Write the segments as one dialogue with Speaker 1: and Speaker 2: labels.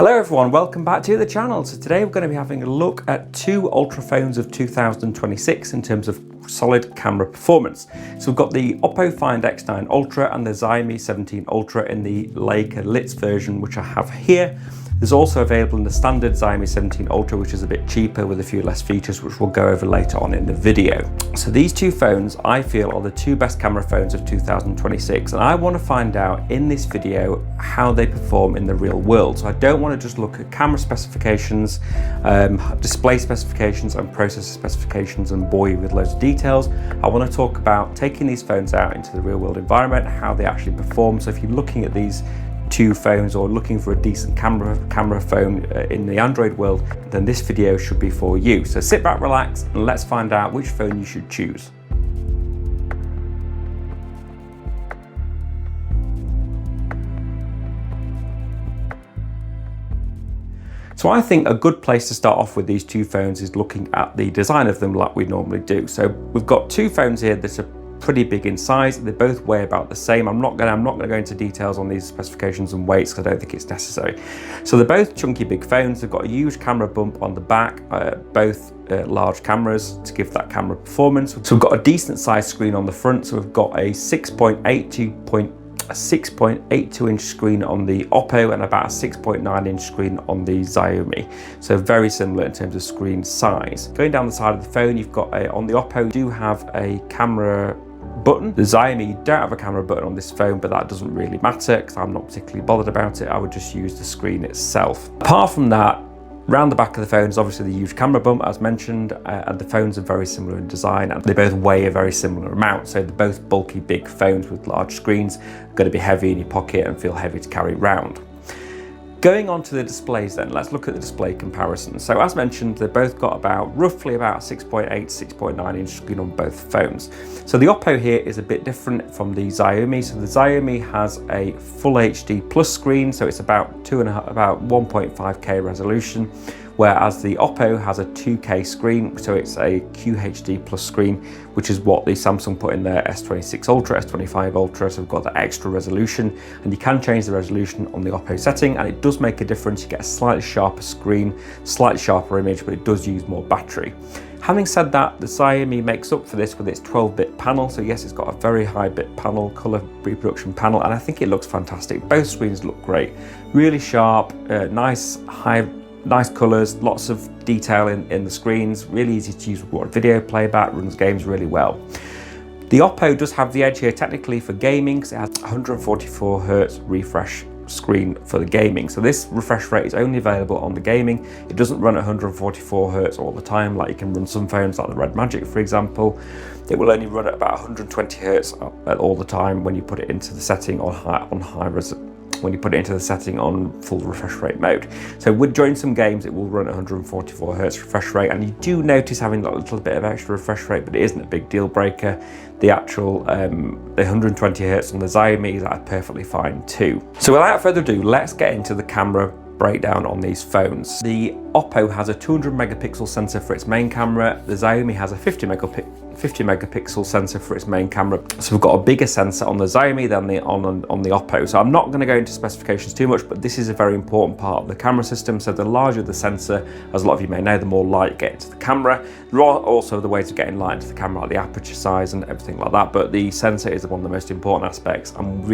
Speaker 1: Hello everyone, welcome back to the channel. So today we're going to be having a look at two Ultra phones of 2026 in terms of solid camera performance. So we've got the OPPO Find X9 Ultra and the Xiaomi 17 Ultra in the Leica Leitzphone version, which I have here. There's also available in the standard Xiaomi 17 Ultra, which is a bit cheaper with a few less features, which we'll go over later on in the video. So these two phones, I feel, are the two best camera phones of 2026, and I want to find out in this video how they perform in the real world. So I don't want to just look at camera specifications, display specifications and processor specifications and bore you with loads of details. I want to talk about taking these phones out into the real world environment, how they actually perform. So if you're looking at these two phones or looking for a decent camera phone in the Android world, then this video should be for you. So sit back, relax, and let's find out which phone you should choose. So I think a good place to start off with these two phones is looking at the design of them like we normally do. So we've got two phones here that are pretty big in size. They both weigh about the same. I'm not going to go into details on these specifications and weights because I don't think it's necessary. So they're both chunky big phones. They've got a huge camera bump on the back, both large cameras to give that camera performance. So we've got a decent sized screen on the front. So we've got a 6.82 inch screen on the OPPO and about a 6.9 inch screen on the Xiaomi. So very similar in terms of screen size. Going down the side of the phone, you've got on the OPPO, you do have a camera button. The Xiaomi, you don't have a camera button on this phone, but that doesn't really matter because I'm not particularly bothered about it. I would just use the screen itself. Apart from that, round the back of the phone is obviously the huge camera bump, as mentioned, and the phones are very similar in design and they both weigh a very similar amount. So they're both bulky big phones with large screens, going to be heavy in your pocket and feel heavy to carry around. Going on to the displays then, let's look at the display comparison. So as mentioned, they've both got roughly about 6.8 to 6.9 inch screen on both phones. So the OPPO here is a bit different from the Xiaomi. So the Xiaomi has a full HD plus screen, so it's about 1.5K resolution, whereas the OPPO has a 2K screen, so it's a QHD plus screen, which is what the Samsung put in their S26 Ultra, S25 Ultra, so we've got that extra resolution, and you can change the resolution on the OPPO setting, and it does make a difference. You get a slightly sharper screen, slightly sharper image, but it does use more battery. Having said that, the Xiaomi makes up for this with its 12-bit panel, so yes, it's got a very high bit panel, color reproduction panel, and I think it looks fantastic. Both screens look great, really sharp, nice colours, lots of detail in the screens, really easy to use with video playback, runs games really well. The OPPO does have the edge here technically for gaming because it has 144Hz refresh screen for the gaming. So this refresh rate is only available on the gaming. It doesn't run at 144Hz all the time like you can run some phones like the Red Magic, for example. It will only run at about 120Hz all the time when you put it into the setting on high resolution. When you put it into the setting on full refresh rate mode. So during some games it will run at 144Hz refresh rate, and you do notice having a little bit of extra refresh rate, but it isn't a big deal breaker. The actual the 120Hz on the Xiaomi is perfectly fine too. So without further ado, let's get into the camera breakdown on these phones. The OPPO has a 200 megapixel sensor for its main camera. The Xiaomi has a 50 megapixel sensor for its main camera. So we've got a bigger sensor on the Xiaomi than on the OPPO. So I'm not going to go into specifications too much, but this is a very important part of the camera system. So the larger the sensor, as a lot of you may know, the more light you get into the camera. There are also the ways of getting light into the camera, like the aperture size and everything like that, but the sensor is one of the most important aspects and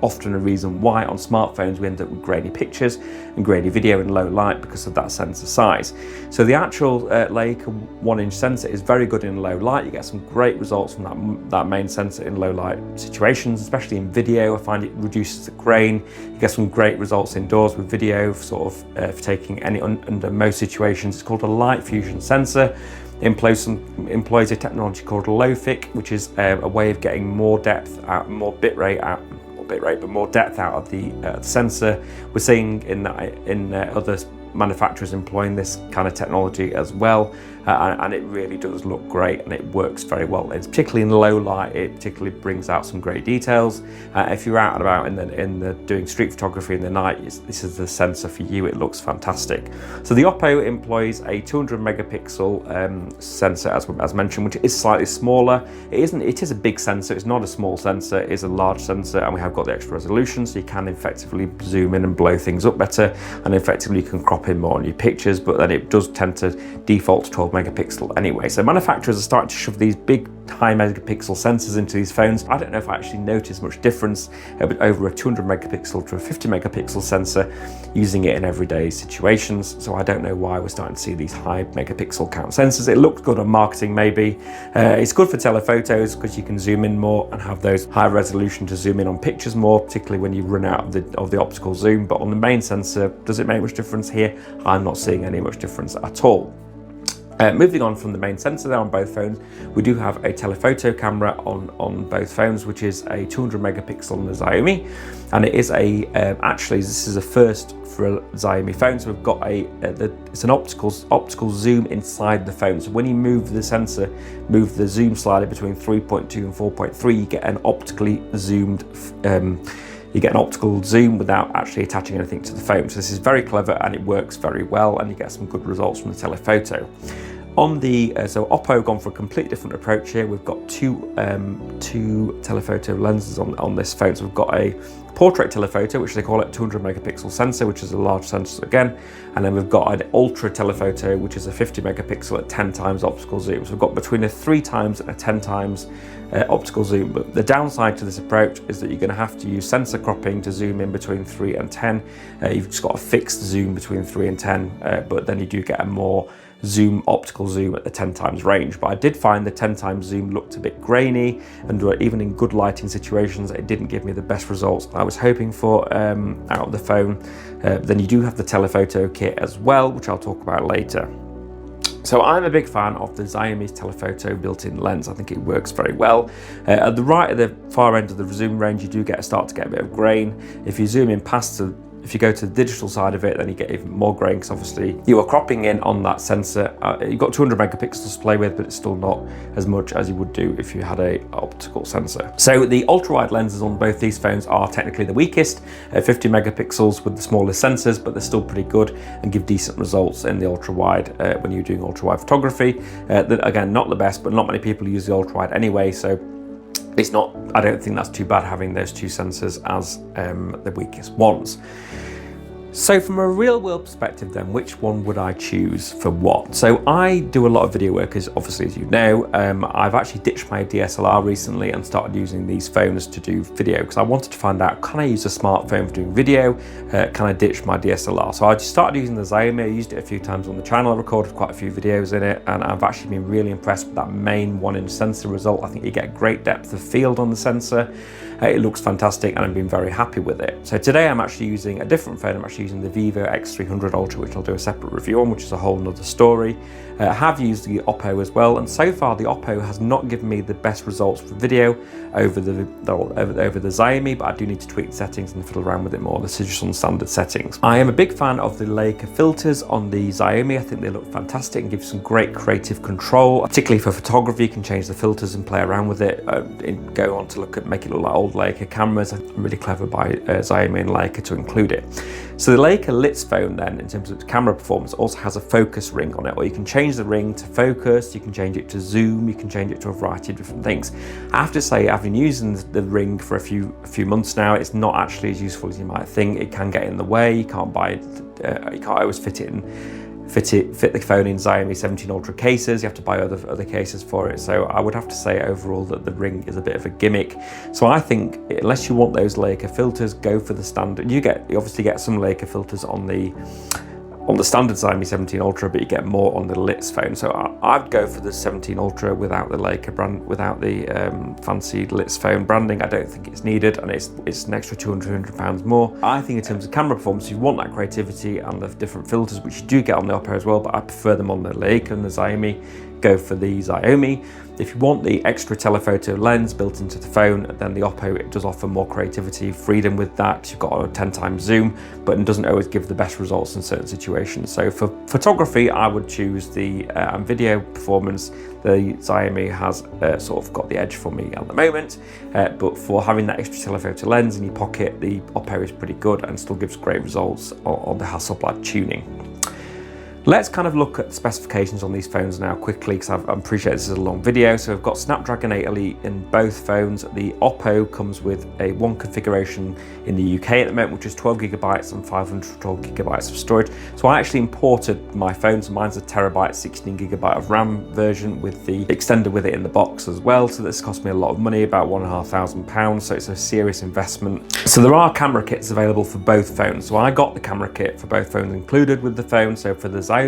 Speaker 1: often a reason why on smartphones we end up with grainy pictures and grainy video in low light because of that sensor size. So the actual Leica 1-inch sensor is very good in low light. You get some great results from that main sensor in low light situations, especially in video. I find it reduces the grain. You get some great results indoors with video, for taking under most situations. It's called a light fusion sensor. It employs a technology called low-fic, which is a way of getting more depth out, more bitrate out, but more depth out of the sensor. We're seeing in other manufacturers employing this kind of technology as well, and it really does look great, and it works very well. It's particularly in low light, it particularly brings out some great details. If you're out and about in the doing street photography in the night, this is the sensor for you. It looks fantastic. So the OPPO employs a 200 megapixel sensor, as mentioned, which is slightly smaller. It is a big sensor. It's not a small sensor. It is a large sensor, and we have got the extra resolution, so you can effectively zoom in and blow things up better, and effectively you can crop in more on your pictures. But then it does tend to default to 12 megapixel anyway. So manufacturers are starting to shove these big high megapixel sensors into these phones. I don't know if I actually noticed much difference over a 200 megapixel to a 50 megapixel sensor using it in everyday situations. So I don't know why we're starting to see these high megapixel count sensors. It looks good on marketing maybe. It's good for telephotos because you can zoom in more and have those high resolution to zoom in on pictures more, particularly when you run out of the optical zoom. But on the main sensor, does it make much difference here? I'm not seeing any much difference at all. Moving on from the main sensor there on both phones, we do have a telephoto camera on both phones, which is a 200 megapixel on the Xiaomi, and it is actually this is a first for a Xiaomi phone. So we've got it's an optical zoom inside the phone. So when you move the sensor, move the zoom slider between 3.2 and 4.3, you get an optically zoomed. You get an optical zoom without actually attaching anything to the phone. So this is very clever, and it works very well, and you get some good results from the telephoto. On the so OPPO have gone for a completely different approach here. We've got two telephoto lenses on this phone. So we've got a portrait telephoto, which they call it, 200 megapixel sensor, which is a large sensor again, and then we've got an ultra telephoto, which is a 50 megapixel at 10 times optical zoom. So we've got between a 3 times and a 10 times optical zoom. But the downside to this approach is that you're going to have to use sensor cropping to zoom in between 3 and 10. You've just got a fixed zoom between 3 and 10, but then you do get a more optical zoom at the 10 times range. But I did find the 10 times zoom looked a bit grainy, and even in good lighting situations, it didn't give me the best results I was hoping for out of the phone. Then you do have the telephoto kit as well, which I'll talk about later. So I'm a big fan of the Xiaomi's telephoto built-in lens. I think it works very well. At the right at the far end of the zoom range, you do start to get a bit of grain. If you zoom in past if you go to the digital side of it, then you get even more grain, because obviously you are cropping in on that sensor. You've got 200 megapixels to play with, but it's still not as much as you would do if you had an optical sensor. So the ultra-wide lenses on both these phones are technically the weakest, 50 megapixels with the smallest sensors, but they're still pretty good and give decent results in the ultra-wide when you're doing ultra-wide photography. Again, not the best, but not many people use the ultra-wide anyway, so it's not, I don't think that's too bad having those two sensors as the weakest ones. So from a real world perspective then, which one would I choose for what? So I do a lot of video work, obviously, as you know. I've actually ditched my DSLR recently and started using these phones to do video, because I wanted to find out, can I use a smartphone for doing video? Can I ditch my DSLR? So I just started using the Xiaomi. I used it a few times on the channel. I recorded quite a few videos in it, and I've actually been really impressed with that main 1-inch sensor result. I think you get great depth of field on the sensor. It looks fantastic, and I've been very happy with it. So today I'm actually using a different phone. I'm actually using the Vivo X300 Ultra, which I'll do a separate review on, which is a whole nother story. I have used the OPPO as well, and so far the OPPO has not given me the best results for video over the Xiaomi, but I do need to tweak the settings and fiddle around with it more. This is just on standard settings. I am a big fan of the Leica filters on the Xiaomi. I think they look fantastic and give some great creative control, particularly for photography. You can change the filters and play around with it, and go on to make it look like old Leica cameras. I'm really clever by Xiaomi and Leica to include it. So the Leica Leitzphone then, in terms of its camera performance, also has a focus ring on it, or you can change the ring to focus, you can change it to zoom, you can change it to a variety of different things. I have to say, I've been using the ring for a few months now. It's not actually as useful as you might think. It can get in the way. You can't always fit the phone in Xiaomi 17 Ultra cases. You have to buy other cases for it. So I would have to say overall that the ring is a bit of a gimmick. So I think unless you want those Leica filters, go for the standard. You obviously get some Leica filters on the standard Xiaomi 17 Ultra, but you get more on the Leitzphone. So I'd go for the 17 Ultra without the Leica brand, without the fancy Leitzphone branding. I don't think it's needed, and it's an extra £200 more. I think in terms of camera performance, you want that creativity and the different filters, which you do get on the OPPO as well, but I prefer them on the Leica and the Xiaomi. go for the Xiaomi. If you want the extra telephoto lens built into the phone, then the OPPO, it does offer more creativity, freedom with that. You've got a 10 times zoom, but it doesn't always give the best results in certain situations. So for photography, I would choose the video performance. The Xiaomi has sort of got the edge for me at the moment, but for having that extra telephoto lens in your pocket, the OPPO is pretty good and still gives great results on the Hasselblad tuning. Let's kind of look at the specifications on these phones now quickly, because I appreciate this is a long video. So we've got Snapdragon 8 Elite in both phones. The OPPO comes with one configuration in the UK at the moment, which is 12 gigabytes and 512 gigabytes of storage. So I actually imported my phone, so mine's a terabyte, 16 gigabyte of RAM version with the extender with it in the box as well. So this cost me a lot of money, about £1,500. So it's a serious investment. So there are camera kits available for both phones. So I got the camera kit for both phones included with the phone. So for the Xiaomi,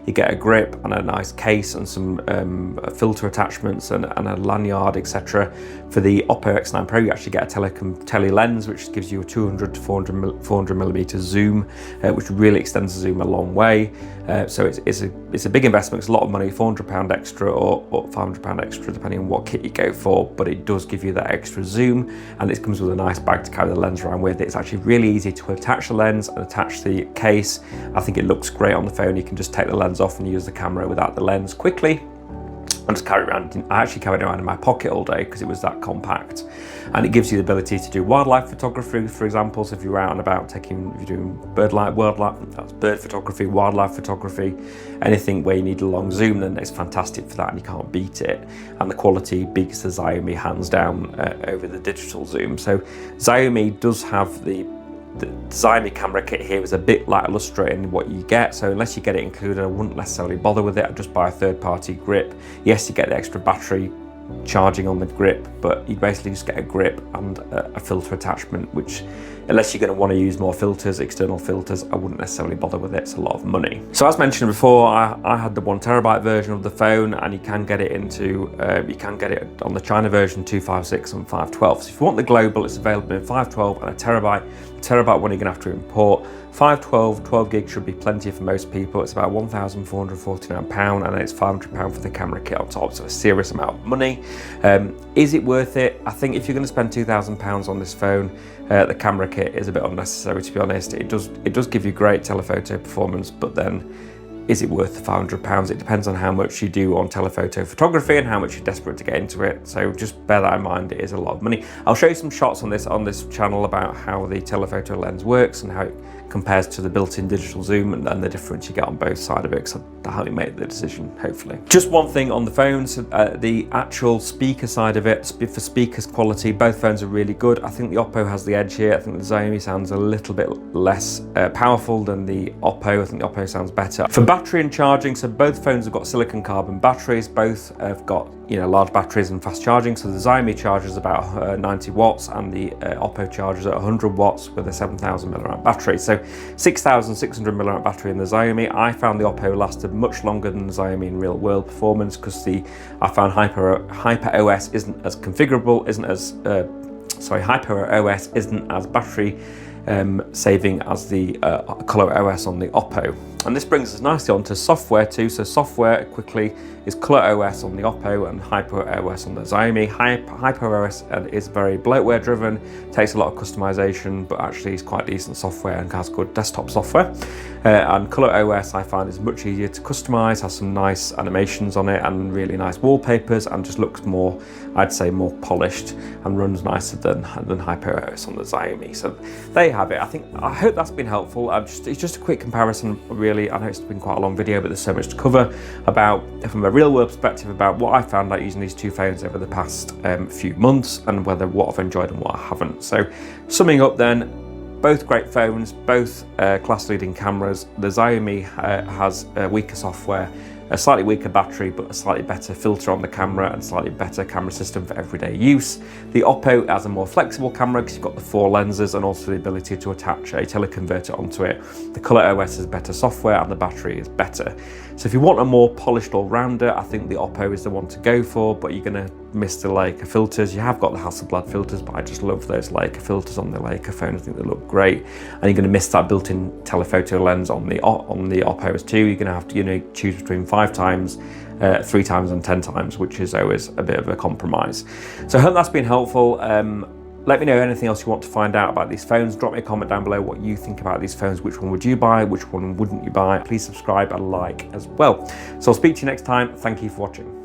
Speaker 1: you get a grip and a nice case and some filter attachments and a lanyard, etc. For the OPPO X9 Pro, you actually get a tele lens, which gives you a 200 to 400 millimeter zoom, which really extends the zoom a long way. So it's a big investment. It's a lot of money, £400 extra or £500 extra, depending on what kit you go for. But it does give you that extra zoom, and it comes with a nice bag to carry the lens around with. It's actually really easy to attach the lens and attach the case. I think it looks great on the phone. You can just take the lens off and use the camera without the lens quickly and just carry it around. I actually carried it around in my pocket all day because it was that compact, and it gives you the ability to do wildlife photography, for example. So if you're out and about if you're doing bird photography, wildlife photography, anything where you need a long zoom, then it's fantastic for that, and you can't beat it. And the quality beats the Xiaomi hands down over the digital zoom. So Xiaomi does have the Xiaomi camera kit here is a bit like illustrating what you get. So unless you get it included, I wouldn't necessarily bother with it. I'd just buy a third-party grip. Yes, you get the extra battery charging on the grip, but you basically just get a grip and a filter attachment, which, unless you're going to want to use more filters, external filters, I wouldn't necessarily bother with it. It's a lot of money. So as mentioned before, I had the 1 terabyte version of the phone, and you can get it on the China version 256 and 512. So if you want the global, it's available in 512 and a terabyte. The terabyte one you're going to have to import. 512, 12 gig should be plenty for most people. It's about £1,449, and it's £500 for the camera kit on top, so a serious amount of money. Is it worth it? I think if you're going to spend £2,000 on this phone, the camera kit is a bit unnecessary, to be honest. It does give you great telephoto performance, but then is it worth the £500? It depends on how much you do on telephoto photography and how much you're desperate to get into it. So just bear that in mind, it is a lot of money. I'll show you some shots on this channel about how the telephoto lens works and how it compares to the built-in digital zoom and the difference you get on both sides of it, because that'll help you make the decision, hopefully. Just one thing on the phones, the actual speaker side of it, for speakers quality, both phones are really good. I think the OPPO has the edge here. I think the Xiaomi sounds a little bit less powerful than the OPPO. I think the OPPO sounds better. For battery and charging, so both phones have got silicon carbon batteries. Both have got large batteries and fast charging. So the Xiaomi charges about 90 watts and the OPPO charges at 100 watts with a 7,000 milliamp battery. So 6,600 milliamp battery in the Xiaomi. I found the OPPO lasted much longer than the Xiaomi in real world performance, because I found HyperOS isn't as configurable, HyperOS isn't as battery saving as the ColorOS on the OPPO. And this brings us nicely onto software too. So software quickly is ColorOS on the OPPO and HyperOS on the Xiaomi. HyperOS is very bloatware driven, takes a lot of customization, but actually is quite decent software and has good desktop software. And ColorOS I find is much easier to customize, has some nice animations on it and really nice wallpapers, and just looks more, I'd say, more polished and runs nicer than HyperOS on the Xiaomi. So there you have it. I hope that's been helpful. It's just a quick comparison, really. I know it's been quite a long video, but there's so much to cover from a real world perspective about what I found out using these two phones over the past few months, and what I've enjoyed and what I haven't. So summing up then, both great phones, both class leading cameras. The Xiaomi has weaker software, a slightly weaker battery, but a slightly better filter on the camera and slightly better camera system for everyday use. The OPPO has a more flexible camera because you've got the 4 lenses and also the ability to attach a teleconverter onto it. The ColorOS has better software and the battery is better. So if you want a more polished all-rounder, I think the OPPO is the one to go for, but you're going to miss the Leica filters. You have got the Hasselblad filters, but I just love those Leica filters on the Leica phone. I think they look great. And you're going to miss that built-in telephoto lens on the OPPOs too. You're going to have to choose between 5 times 3 times and 10 times, which is always a bit of a compromise. So I hope that's been helpful. Let me know anything else you want to find out about these phones. Drop me a comment down below what you think about these phones. Which one would you buy? Which one wouldn't you buy? Please subscribe and like as well. So I'll speak to you next time. Thank you for watching.